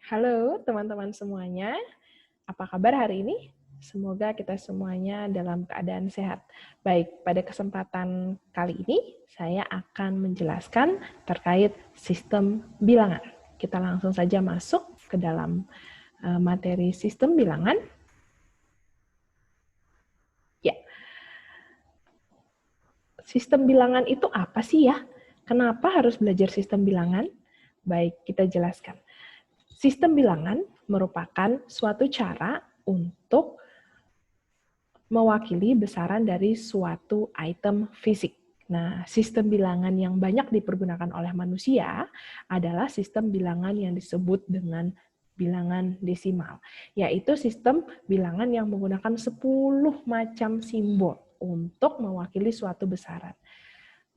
Halo teman-teman semuanya, apa kabar hari ini? Semoga kita semuanya dalam keadaan sehat. Baik, pada kesempatan kali ini saya akan menjelaskan terkait sistem bilangan. Kita langsung saja masuk ke dalam materi sistem bilangan. Ya, sistem bilangan itu apa sih ya? Kenapa harus belajar sistem bilangan? Baik, kita jelaskan. Sistem bilangan merupakan suatu cara untuk mewakili besaran dari suatu item fisik. Nah, sistem bilangan yang banyak dipergunakan oleh manusia adalah sistem bilangan yang disebut dengan bilangan desimal, yaitu sistem bilangan yang menggunakan 10 macam simbol untuk mewakili suatu besaran.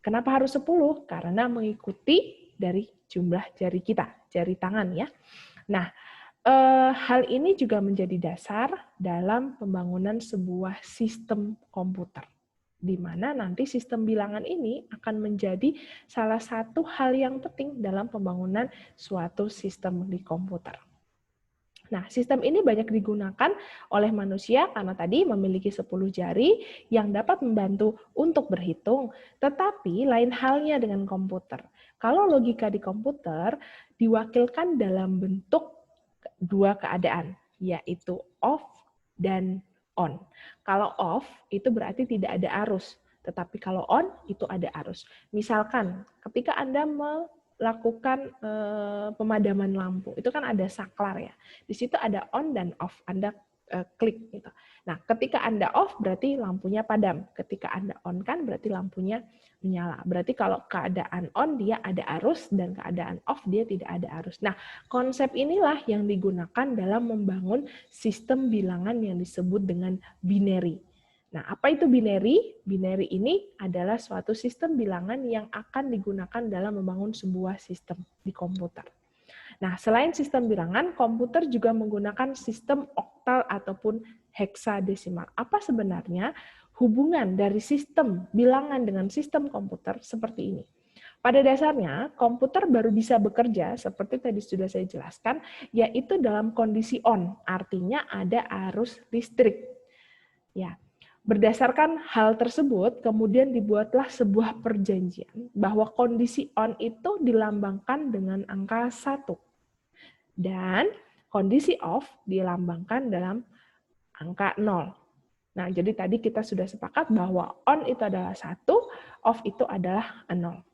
Kenapa harus 10? Karena mengikuti dari jumlah jari kita, jari tangan ya. Nah, hal ini juga menjadi dasar dalam pembangunan sebuah sistem komputer, di mana nanti sistem bilangan ini akan menjadi salah satu hal yang penting dalam pembangunan suatu sistem di komputer. Nah, sistem ini banyak digunakan oleh manusia karena tadi memiliki 10 jari yang dapat membantu untuk berhitung, tetapi lain halnya dengan komputer. Kalau logika di komputer diwakilkan dalam bentuk dua keadaan, yaitu off dan on. Kalau off itu berarti tidak ada arus, tetapi kalau on itu ada arus. Misalkan ketika Anda melakukan pemadaman lampu, itu kan ada saklar ya. Di situ ada on dan off, Anda klik gitu. Nah, ketika Anda off berarti lampunya padam. Ketika Anda on kan berarti lampunya menyala. Berarti kalau keadaan on dia ada arus dan keadaan off dia tidak ada arus. Nah, konsep inilah yang digunakan dalam membangun sistem bilangan yang disebut dengan binary. Nah, apa itu binary? Binary ini adalah suatu sistem bilangan yang akan digunakan dalam membangun sebuah sistem di komputer. Nah, selain sistem bilangan, komputer juga menggunakan sistem oktal ataupun heksadesimal. Apa sebenarnya hubungan dari sistem bilangan dengan sistem komputer seperti ini? Pada dasarnya, komputer baru bisa bekerja, seperti tadi sudah saya jelaskan, yaitu dalam kondisi on, artinya ada arus listrik. Ya, berdasarkan hal tersebut, kemudian dibuatlah sebuah perjanjian bahwa kondisi on itu dilambangkan dengan angka 1. Dan kondisi off dilambangkan dalam angka 0. Nah, jadi tadi kita sudah sepakat bahwa on itu adalah 1, off itu adalah 0.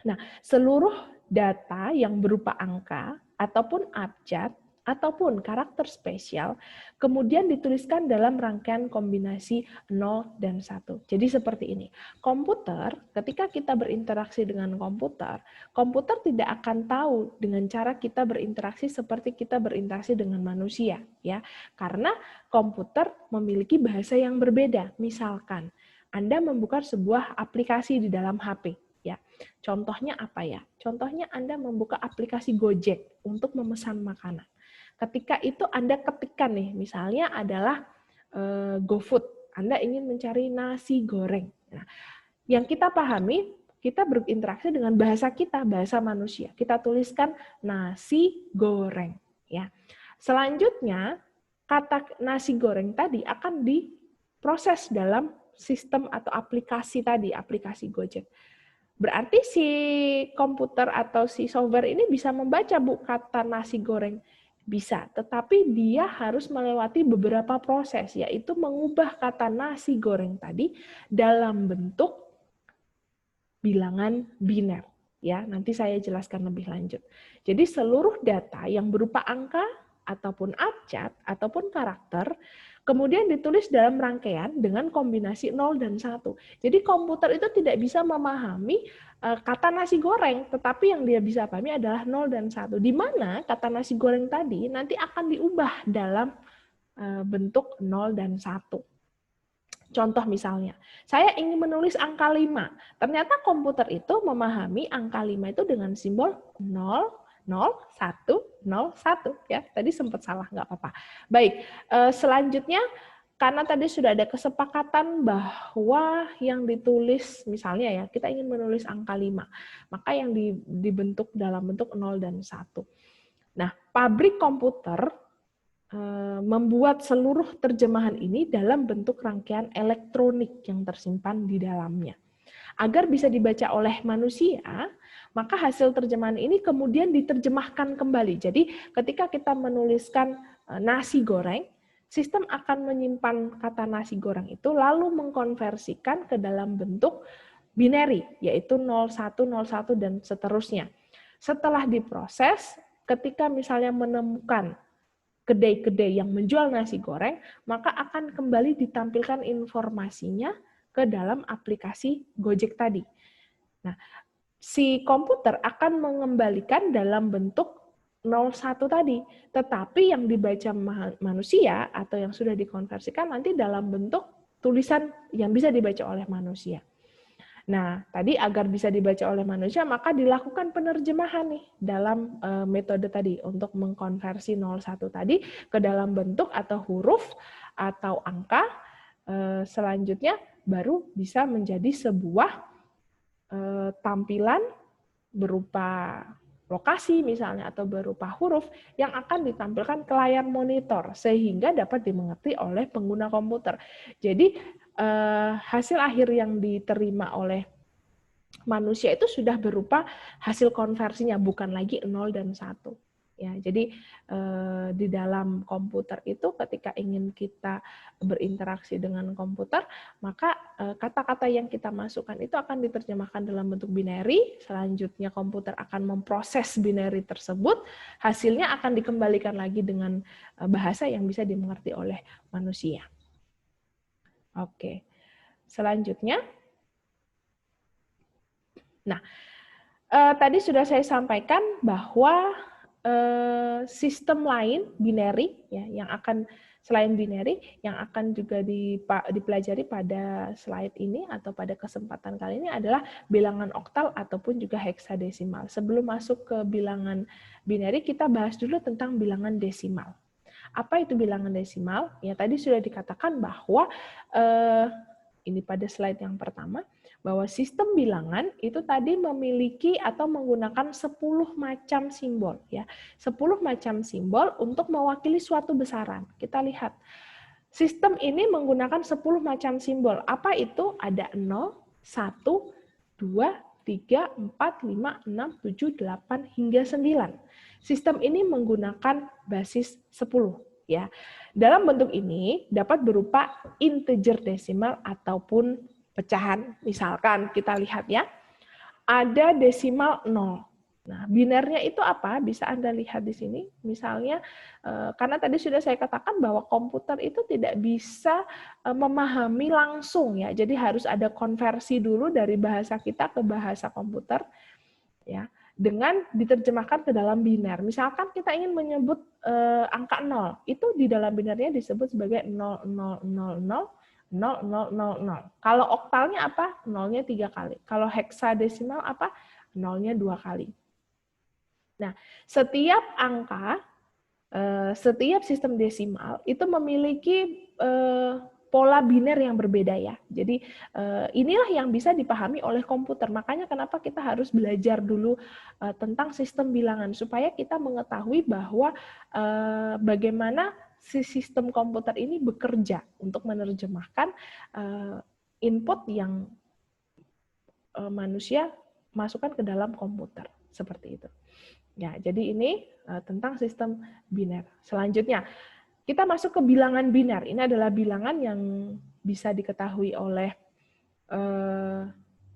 Nah, seluruh data yang berupa angka ataupun abjad ataupun karakter spesial kemudian dituliskan dalam rangkaian kombinasi 0 dan 1. Jadi seperti ini. Komputer, ketika kita berinteraksi dengan komputer, komputer tidak akan tahu dengan cara kita berinteraksi seperti kita berinteraksi dengan manusia, ya. Karena komputer memiliki bahasa yang berbeda. Misalkan Anda membuka sebuah aplikasi di dalam HP. Ya, contohnya apa ya? Contohnya Anda membuka aplikasi Gojek untuk memesan makanan. Ketika itu Anda ketikkan nih, misalnya adalah GoFood. Anda ingin mencari nasi goreng. Nah, yang kita pahami, kita berinteraksi dengan bahasa kita, bahasa manusia. Kita tuliskan nasi goreng. Ya. Selanjutnya, kata nasi goreng tadi akan diproses dalam sistem atau aplikasi tadi, aplikasi Gojek. Berarti si komputer atau si software ini bisa membaca Bu kata nasi goreng. Bisa, tetapi dia harus melewati beberapa proses, yaitu mengubah kata nasi goreng tadi dalam bentuk bilangan biner. Ya, nanti saya jelaskan lebih lanjut. Jadi seluruh data yang berupa angka ataupun abjad ataupun karakter kemudian ditulis dalam rangkaian dengan kombinasi 0 dan 1. Jadi komputer itu tidak bisa memahami kata nasi goreng, tetapi yang dia bisa pahami adalah 0 dan 1. Di mana kata nasi goreng tadi nanti akan diubah dalam bentuk 0 dan 1. Contoh misalnya, saya ingin menulis angka 5. Ternyata komputer itu memahami angka 5 itu dengan simbol 0, 0, 1, 0, 1. Ya, tadi sempat salah, nggak apa-apa. Baik, selanjutnya, karena tadi sudah ada kesepakatan bahwa yang ditulis, misalnya ya, kita ingin menulis angka 5. Maka yang dibentuk dalam bentuk 0 dan 1. Nah, pabrik komputer membuat seluruh terjemahan ini dalam bentuk rangkaian elektronik yang tersimpan di dalamnya. Agar bisa dibaca oleh manusia, maka hasil terjemahan ini kemudian diterjemahkan kembali. Jadi ketika kita menuliskan nasi goreng, sistem akan menyimpan kata nasi goreng itu lalu mengkonversikan ke dalam bentuk binary, yaitu 01, 01, dan seterusnya. Setelah diproses, ketika misalnya menemukan kedai-kedai yang menjual nasi goreng, maka akan kembali ditampilkan informasinya ke dalam aplikasi Gojek tadi. Nah, si komputer akan mengembalikan dalam bentuk 01 tadi, tetapi yang dibaca manusia atau yang sudah dikonversikan nanti dalam bentuk tulisan yang bisa dibaca oleh manusia. Nah, tadi agar bisa dibaca oleh manusia, maka dilakukan penerjemahan nih dalam metode tadi untuk mengkonversi 01 tadi ke dalam bentuk atau huruf atau angka. Selanjutnya baru bisa menjadi sebuah tampilan berupa lokasi misalnya atau berupa huruf yang akan ditampilkan ke layar monitor sehingga dapat dimengerti oleh pengguna komputer. Jadi hasil akhir yang diterima oleh manusia itu sudah berupa hasil konversinya, bukan lagi 0 dan 1. Ya, jadi di dalam komputer itu ketika ingin kita berinteraksi dengan komputer, maka kata-kata yang kita masukkan itu akan diterjemahkan dalam bentuk binary, selanjutnya komputer akan memproses binary tersebut, hasilnya akan dikembalikan lagi dengan bahasa yang bisa dimengerti oleh manusia. Oke. Selanjutnya, nah, tadi sudah saya sampaikan bahwa sistem lain binary ya yang akan selain binary yang akan juga dipelajari pada slide ini atau pada kesempatan kali ini adalah bilangan oktal ataupun juga heksadesimal. Sebelum masuk ke bilangan binary, kita bahas dulu tentang bilangan desimal. Apa itu bilangan desimal? Ya tadi sudah dikatakan bahwa ini pada slide yang pertama, bahwa sistem bilangan itu tadi memiliki atau menggunakan 10 macam simbol. Ya. 10 macam simbol untuk mewakili suatu besaran. Kita lihat, sistem ini menggunakan 10 macam simbol. Apa itu? Ada 0, 1, 2, 3, 4, 5, 6, 7, 8, hingga 9. Sistem ini menggunakan basis 10. Ya. Dalam bentuk ini dapat berupa integer desimal ataupun pecahan. Misalkan kita lihat ya, ada desimal 0. Nah, binernya itu apa? Bisa Anda lihat di sini. Misalnya, karena tadi sudah saya katakan bahwa komputer itu tidak bisa memahami langsung ya. Jadi harus ada konversi dulu dari bahasa kita ke bahasa komputer ya, dengan diterjemahkan ke dalam biner. Misalkan kita ingin menyebut angka 0, itu di dalam binernya disebut sebagai 0000. 0000. Kalau oktalnya apa? 0-nya 3 kali. Kalau heksadesimal apa? 0-nya 2 kali. Nah, setiap angka, setiap sistem desimal itu memiliki pola biner yang berbeda ya. Jadi inilah yang bisa dipahami oleh komputer. Makanya kenapa kita harus belajar dulu tentang sistem bilangan supaya kita mengetahui bahwa bagaimana si sistem komputer ini bekerja untuk menerjemahkan input yang manusia masukkan ke dalam komputer seperti itu. Ya, jadi ini tentang sistem biner. Selanjutnya kita masuk ke bilangan biner. Ini adalah bilangan yang bisa diketahui oleh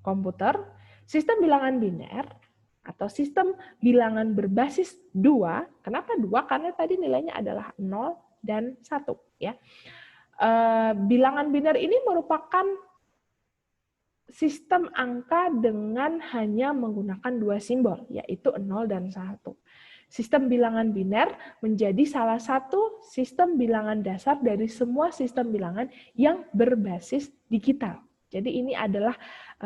komputer. Sistem bilangan biner atau sistem bilangan berbasis 2. Kenapa 2? Karena tadi nilainya adalah 0 dan 1. Ya. Bilangan biner ini merupakan sistem angka dengan hanya menggunakan 2 simbol, yaitu 0 dan 1. Sistem bilangan biner menjadi salah satu sistem bilangan dasar dari semua sistem bilangan yang berbasis digital. Jadi ini adalah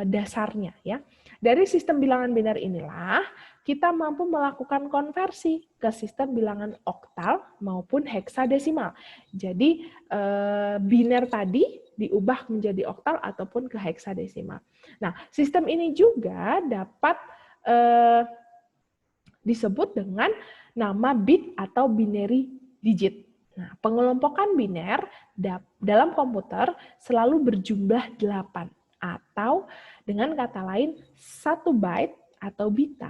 dasarnya ya. Dari sistem bilangan biner inilah kita mampu melakukan konversi ke sistem bilangan oktal maupun heksadesimal. Jadi biner tadi diubah menjadi oktal ataupun ke heksadesimal. Nah, sistem ini juga dapat disebut dengan nama bit atau binary digit. Nah, pengelompokan biner dalam komputer selalu berjumlah 8, atau dengan kata lain 1 byte atau bita.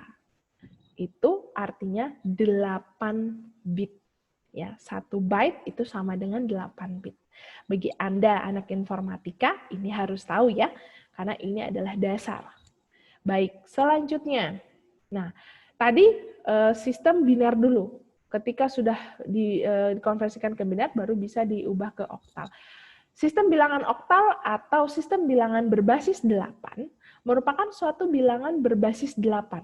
Itu artinya 8 bit. Ya, 1 byte itu sama dengan 8 bit. Bagi Anda anak informatika, ini harus tahu ya, karena ini adalah dasar. Baik, selanjutnya. Nah, tadi sistem biner dulu. Ketika sudah dikonversikan ke biner, baru bisa diubah ke oktal. Sistem bilangan oktal atau sistem bilangan berbasis 8 merupakan suatu bilangan berbasis 8.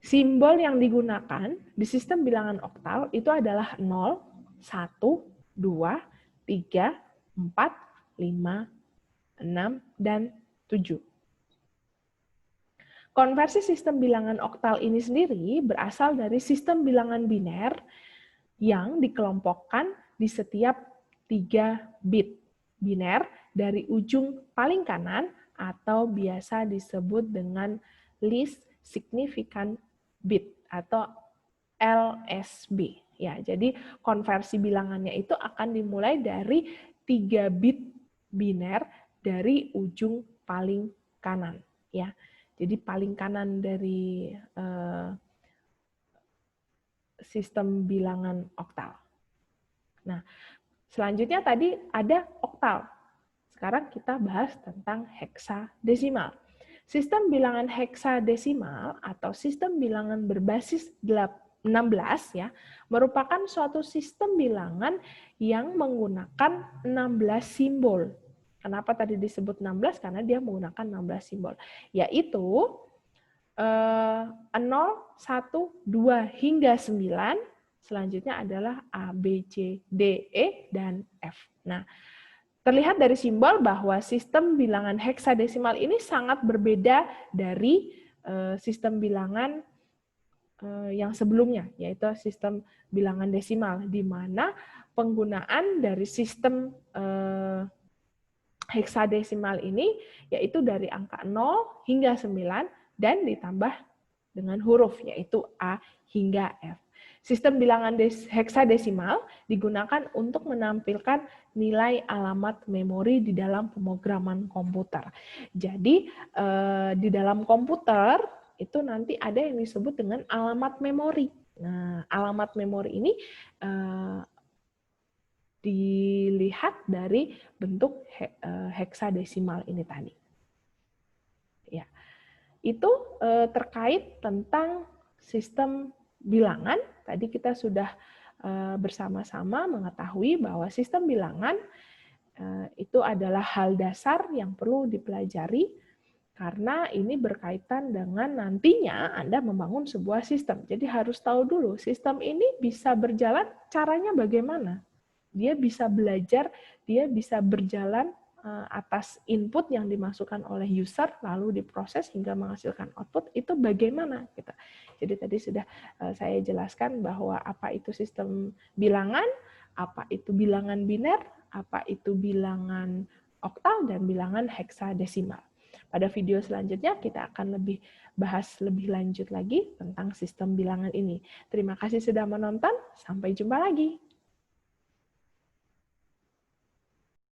Simbol yang digunakan di sistem bilangan oktal itu adalah 0, 1, 2, 3, 4, 5, 6, dan 7. Konversi sistem bilangan oktal ini sendiri berasal dari sistem bilangan biner yang dikelompokkan di setiap 3 bit biner dari ujung paling kanan atau biasa disebut dengan least significant bit atau LSB. Ya, jadi konversi bilangannya itu akan dimulai dari 3 bit biner dari ujung paling kanan. Ya, jadi paling kanan dari sistem bilangan oktal. Nah, selanjutnya tadi ada oktal. Sekarang kita bahas tentang heksadesimal. Sistem bilangan heksadesimal atau sistem bilangan berbasis 16 ya, merupakan suatu sistem bilangan yang menggunakan 16 simbol. Kenapa tadi disebut 16? Karena dia menggunakan 16 simbol, yaitu 0, 1, 2 hingga 9. Selanjutnya adalah A, B, C, D, E, dan F. Nah, terlihat dari simbol bahwa sistem bilangan heksadesimal ini sangat berbeda dari sistem bilangan yang sebelumnya, yaitu sistem bilangan desimal, di mana penggunaan dari sistem heksadesimal ini yaitu dari angka 0 hingga 9 dan ditambah dengan huruf, yaitu A hingga F. Sistem bilangan heksadesimal digunakan untuk menampilkan nilai alamat memori di dalam pemrograman komputer. Jadi di dalam komputer itu nanti ada yang disebut dengan alamat memori. Nah, alamat memori ini dilihat dari bentuk heksadesimal ini tadi. Ya, itu terkait tentang sistem bilangan. Tadi kita sudah bersama-sama mengetahui bahwa sistem bilangan itu adalah hal dasar yang perlu dipelajari karena ini berkaitan dengan nantinya Anda membangun sebuah sistem. Jadi harus tahu dulu sistem ini bisa berjalan, caranya bagaimana. Dia bisa belajar, dia bisa berjalan atas input yang dimasukkan oleh user, lalu diproses hingga menghasilkan output, itu bagaimana? Gitu. Jadi tadi sudah saya jelaskan bahwa apa itu sistem bilangan, apa itu bilangan biner, apa itu bilangan oktal, dan bilangan heksadesimal. Pada video selanjutnya kita akan bahas lebih lanjut lagi tentang sistem bilangan ini. Terima kasih sudah menonton, sampai jumpa lagi.